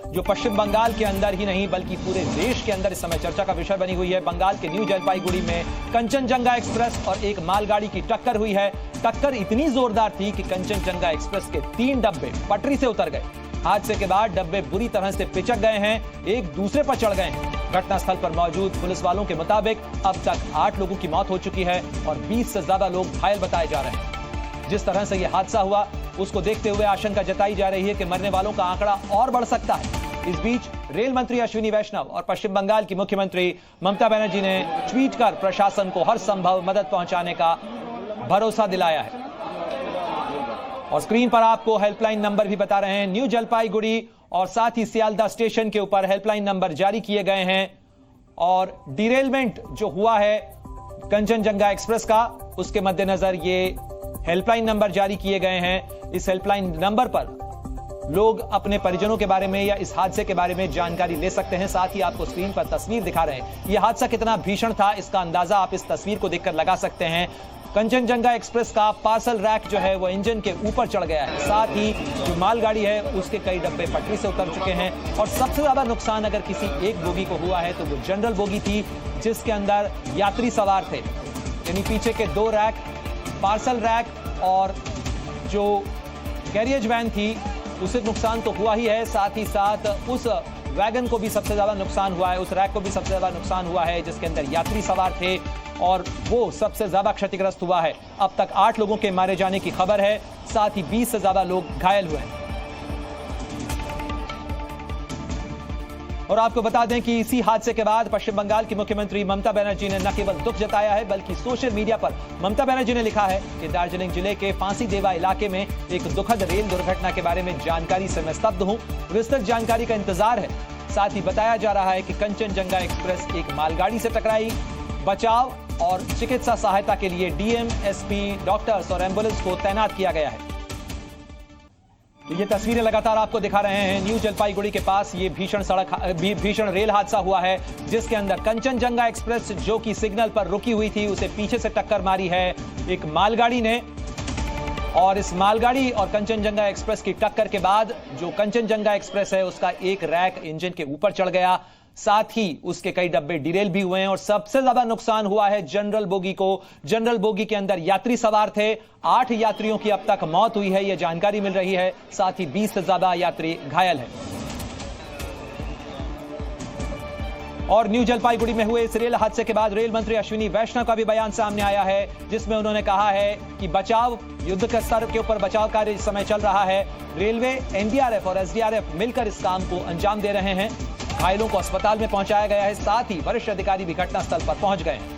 जो पश्चिम बंगाल के अंदर ही नहीं बल्कि पूरे देश के अंदर इस समय चर्चा का विषय बनी हुई है। बंगाल के न्यू जलपाईगुड़ी में कंचनजंगा एक्सप्रेस और एक मालगाड़ी की टक्कर हुई है। टक्कर इतनी जोरदार थी कि कंचनजंगा एक्सप्रेस के 3 डब्बे पटरी से उतर गए। हादसे के बाद डब्बे बुरी तरह से पिचक गए हैं, एक दूसरे पर चढ़ गए हैं। घटनास्थल पर मौजूद पुलिस वालों के मुताबिक अब तक 8 लोगों की मौत हो चुकी है और 20 से ज्यादा लोग घायल बताए जा रहे हैं। जिस तरह से यह हादसा हुआ उसको देखते हुए आशंका जताई जा रही है कि मरने वालों का आंकड़ा और बढ़ सकता है। इस बीच रेल मंत्री अश्विनी वैष्णव और पश्चिम बंगाल की मुख्यमंत्री ममता बनर्जी ने ट्वीट कर प्रशासन को हर संभव मदद पहुंचाने का भरोसा दिलाया है। और स्क्रीन पर आपको हेल्पलाइन नंबर भी बता रहे हैं। न्यू जलपाईगुड़ी और साथ ही सियालदा स्टेशन के ऊपर हेल्पलाइन नंबर जारी किए गए हैं और डिरेलमेंट जो हुआ है कंचनजंगा एक्सप्रेस का, उसके मद्देनजर ये हेल्पलाइन नंबर जारी किए गए हैं। इस हेल्पलाइन नंबर पर लोग अपने परिजनों के बारे में या इस हादसे के बारे में जानकारी ले सकते हैं। साथ ही आपको स्क्रीन पर तस्वीर दिखा रहे हैं। यह हादसा कितना भीषण था इसका अंदाजा आप इस तस्वीर को देखकर लगा सकते हैं। कंचनजंगा एक्सप्रेस का पार्सल रैक जो है वो इंजन के ऊपर चढ़ गया है। साथ ही जो मालगाड़ी है उसके कई डब्बे पटरी से उतर चुके हैं और सबसे ज्यादा नुकसान अगर किसी एक बोगी को हुआ है तो वो जनरल बोगी थी जिसके अंदर यात्री सवार थे। यानी पीछे के 2 रैक, पार्सल रैक और जो कैरियज वैन थी उसे नुकसान तो हुआ ही है, साथ ही साथ उस वैगन को भी सबसे ज्यादा नुकसान हुआ है, उस रैक को भी सबसे ज्यादा नुकसान हुआ है जिसके अंदर यात्री सवार थे और वो सबसे ज्यादा क्षतिग्रस्त हुआ है। अब तक 8 लोगों के मारे जाने की खबर है, साथ ही 20 से ज्यादा लोग घायल हुए हैं। और आपको बता दें कि इसी हादसे के बाद पश्चिम बंगाल की मुख्यमंत्री ममता बनर्जी ने न केवल दुख जताया है बल्कि सोशल मीडिया पर ममता बनर्जी ने लिखा है कि दार्जिलिंग जिले के फांसी देवा इलाके में एक दुखद रेल दुर्घटना के बारे में जानकारी से मैं स्तब्ध हूं। विस्तृत जानकारी का इंतजार है। साथ ही बताया जा रहा है कि कंचनजंगा एक्सप्रेस एक मालगाड़ी से टकराई। बचाव और चिकित्सा सहायता के लिए डीएम, एसपी, डॉक्टर्स और एम्बुलेंस को तैनात किया गया है। ये तस्वीरें लगातार आपको दिखा रहे हैं। न्यू जलपाईगुड़ी के पास ये भीषण रेल हादसा हुआ है जिसके अंदर कंचनजंगा एक्सप्रेस जो कि सिग्नल पर रुकी हुई थी उसे पीछे से टक्कर मारी है एक मालगाड़ी ने। और इस मालगाड़ी और कंचनजंगा एक्सप्रेस की टक्कर के बाद जो कंचनजंगा एक्सप्रेस है उसका एक रैक इंजन के ऊपर चढ़ गया। साथ ही उसके कई डब्बे डिरेल भी हुए हैं और सबसे ज्यादा नुकसान हुआ है जनरल बोगी को। जनरल बोगी के अंदर यात्री सवार थे। 8 यात्रियों की अब तक मौत हुई है, यह जानकारी मिल रही है। साथ ही 20 से ज्यादा यात्री घायल हैं। और न्यू जलपाईगुड़ी में हुए इस रेल हादसे के बाद रेल मंत्री अश्विनी वैष्णव का भी बयान सामने आया है जिसमें उन्होंने कहा है कि बचाव युद्ध के स्तर के ऊपर बचाव कार्य इस समय चल रहा है। रेलवे, एनडीआरएफ और एसडीआरएफ मिलकर इस काम को अंजाम दे रहे हैं। घायलों को अस्पताल में पहुंचाया गया है। साथ ही वरिष्ठ अधिकारी भी घटनास्थल पर पहुंच गए हैं।